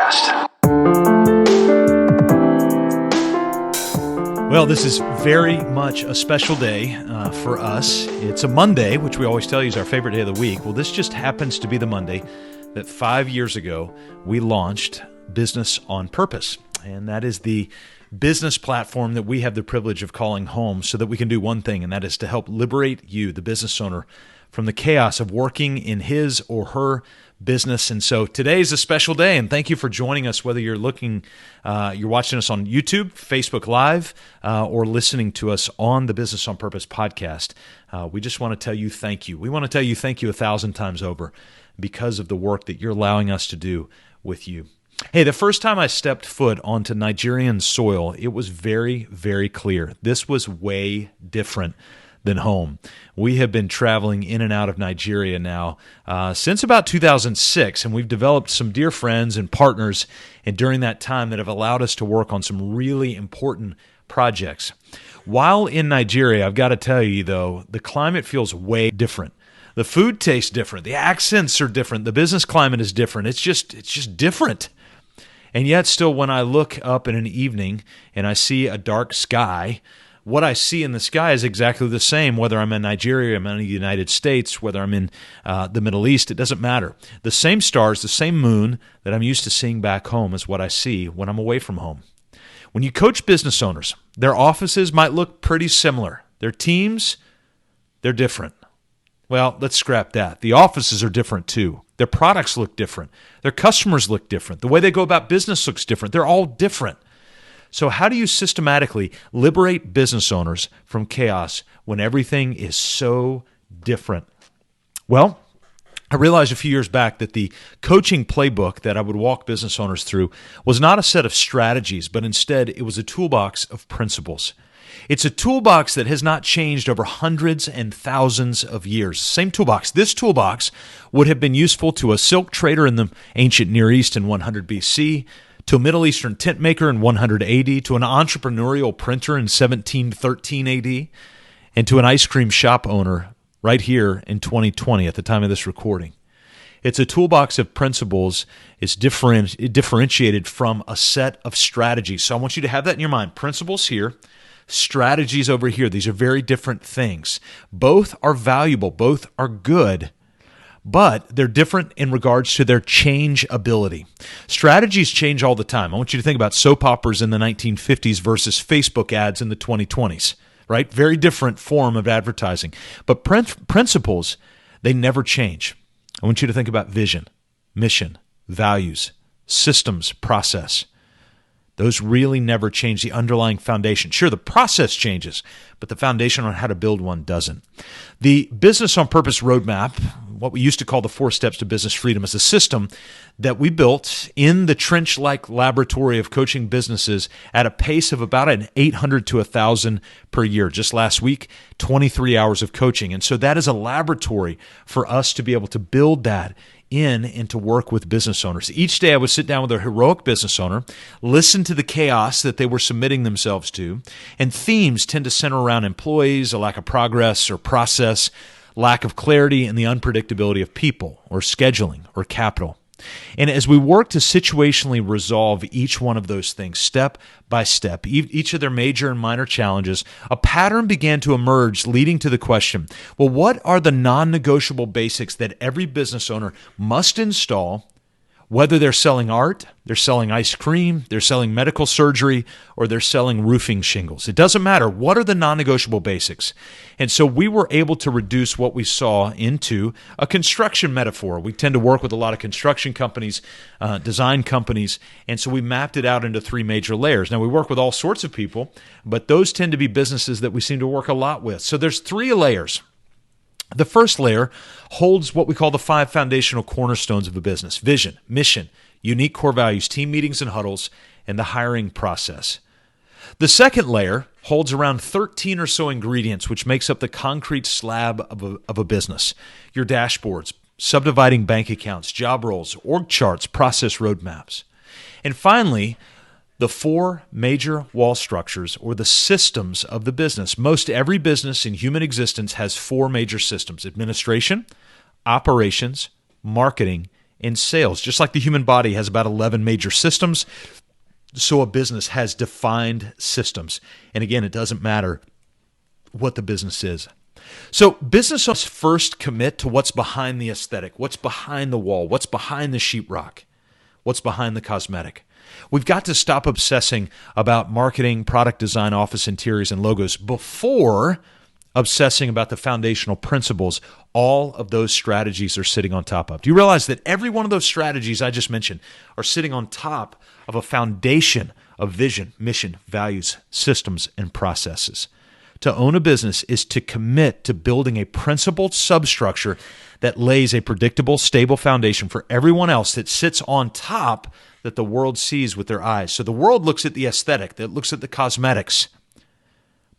podcast. Well, this is very much a special day for us. It's a Monday, which we always tell you is our favorite day of the week. Well, this just happens to be the Monday that 5 years ago we launched Business on Purpose. And that is the business platform that we have the privilege of calling home so that we can do one thing, and that is to help liberate you, the business owner, from the chaos of working in his or her business. And so today is a special day, and thank you for joining us, whether you're watching us on YouTube, Facebook Live, or listening to us on the Business on Purpose podcast. We just want to tell you thank you. We want to tell you thank you 1,000 times over because of the work that you're allowing us to do with you. Hey, the first time I stepped foot onto Nigerian soil, it was very, very clear. This was way different than home. We have been traveling in and out of Nigeria now since about 2006, and we've developed some dear friends and partners and during that time that have allowed us to work on some really important projects. While in Nigeria, I've got to tell you, though, the climate feels way different. The food tastes different. The accents are different. The business climate is different. It's just different. And yet still, when I look up in an evening and I see a dark sky, what I see in the sky is exactly the same, whether I'm in Nigeria, I'm in the United States, whether I'm in the Middle East, it doesn't matter. The same stars, the same moon that I'm used to seeing back home is what I see when I'm away from home. When you coach business owners, their offices might look pretty similar. Their teams, they're different. Well, let's scrap that. The offices are different too. Their products look different. Their customers look different. The way they go about business looks different. They're all different. So how do you systematically liberate business owners from chaos when everything is so different? Well, I realized a few years back that the coaching playbook that I would walk business owners through was not a set of strategies, but instead it was a toolbox of principles. It's a toolbox that has not changed over hundreds and thousands of years. Same toolbox. This toolbox would have been useful to a silk trader in the ancient Near East in 100 BC, to a Middle Eastern tent maker in 100 AD, to an entrepreneurial printer in 1713 AD, and to an ice cream shop owner right here in 2020 at the time of this recording. It's a toolbox of principles. It's differentiated from a set of strategies. So I want you to have that in your mind. Principles here, strategies over here. These are very different things. Both are valuable. Both are good. But they're different in regards to their change ability. Strategies change all the time. I want you to think about soap operas in the 1950s versus Facebook ads in the 2020s, right? Very different form of advertising. But principles, they never change. I want you to think about vision, mission, values, systems, process. Those really never change, the underlying foundation. Sure, the process changes, but the foundation on how to build one doesn't. The Business on Purpose roadmap, what we used to call the 4 steps to business freedom, is a system that we built in the trench-like laboratory of coaching businesses at a pace of about an 800 to 1,000 per year. Just last week, 23 hours of coaching. And so that is a laboratory for us to be able to build that in and to work with business owners. Each day I would sit down with a heroic business owner, listen to the chaos that they were submitting themselves to, and themes tend to center around employees, a lack of progress or process, lack of clarity, and the unpredictability of people or scheduling or capital. And as we work to situationally resolve each one of those things step by step, each of their major and minor challenges, a pattern began to emerge leading to the question, well, what are the non-negotiable basics that every business owner must install, whether they're selling art, they're selling ice cream, they're selling medical surgery, or they're selling roofing shingles? It doesn't matter. What are the non-negotiable basics? And so we were able to reduce what we saw into a construction metaphor. We tend to work with a lot of construction companies, design companies, and so we mapped it out into 3 major layers. Now, we work with all sorts of people, but those tend to be businesses that we seem to work a lot with. So there's 3 layers. The first layer holds what we call the 5 foundational cornerstones of a business: vision, mission, unique core values, team meetings and huddles, and the hiring process. The second layer holds around 13 or so ingredients, which makes up the concrete slab of a business: your dashboards, subdividing bank accounts, job roles, org charts, process roadmaps. And finally, the 4 major wall structures, or the systems of the business. Most every business in human existence has 4 major systems: administration, operations, marketing, in sales. Just like the human body has about 11 major systems, so a business has defined systems. And again, it doesn't matter what the business is. So business owners first commit to what's behind the aesthetic, what's behind the wall, what's behind the sheetrock, what's behind the cosmetic. We've got to stop obsessing about marketing, product design, office interiors, and logos before obsessing about the foundational principles all of those strategies are sitting on top of. Do you realize that every one of those strategies I just mentioned are sitting on top of a foundation of vision, mission, values, systems, and processes? To own a business is to commit to building a principled substructure that lays a predictable, stable foundation for everyone else that sits on top that the world sees with their eyes. So the world looks at the aesthetic, that looks at the cosmetics.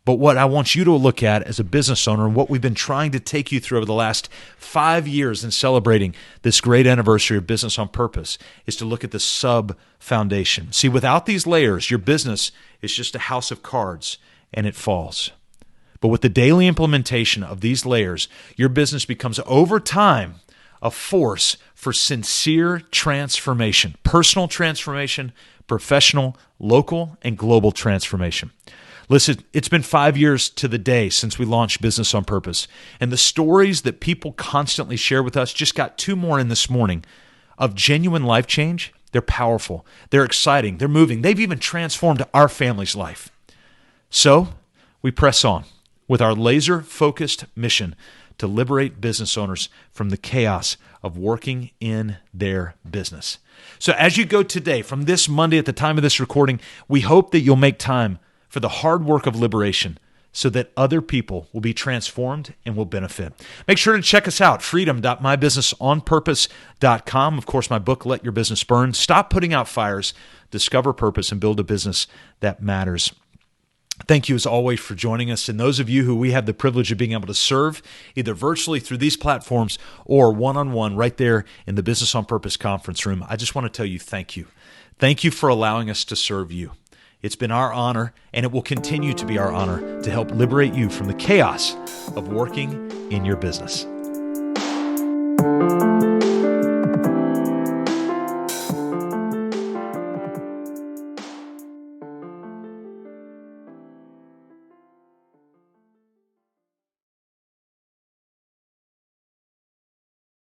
But what I want you to look at as a business owner, and what we've been trying to take you through over the last 5 years in celebrating this great anniversary of Business on Purpose, is to look at the sub-foundation. See, without these layers, your business is just a house of cards, and it falls. But with the daily implementation of these layers, your business becomes, over time, a force for sincere transformation, personal transformation, professional, local, and global transformation. Listen, it's been 5 years to the day since we launched Business on Purpose, and the stories that people constantly share with us, just got 2 more in this morning, of genuine life change. They're powerful, they're exciting, they're moving. They've even transformed our family's life. So we press on with our laser-focused mission to liberate business owners from the chaos of working in their business. So as you go today, from this Monday at the time of this recording, we hope that you'll make time for the hard work of liberation so that other people will be transformed and will benefit. Make sure to check us out, freedom.mybusinessonpurpose.com. Of course, my book, Let Your Business Burn. Stop putting out fires, discover purpose, and build a business that matters. Thank you, as always, for joining us. And those of you who we have the privilege of being able to serve, either virtually through these platforms or one-on-one right there in the Business on Purpose conference room, I just want to tell you thank you. Thank you for allowing us to serve you. It's been our honor, and it will continue to be our honor, to help liberate you from the chaos of working in your business.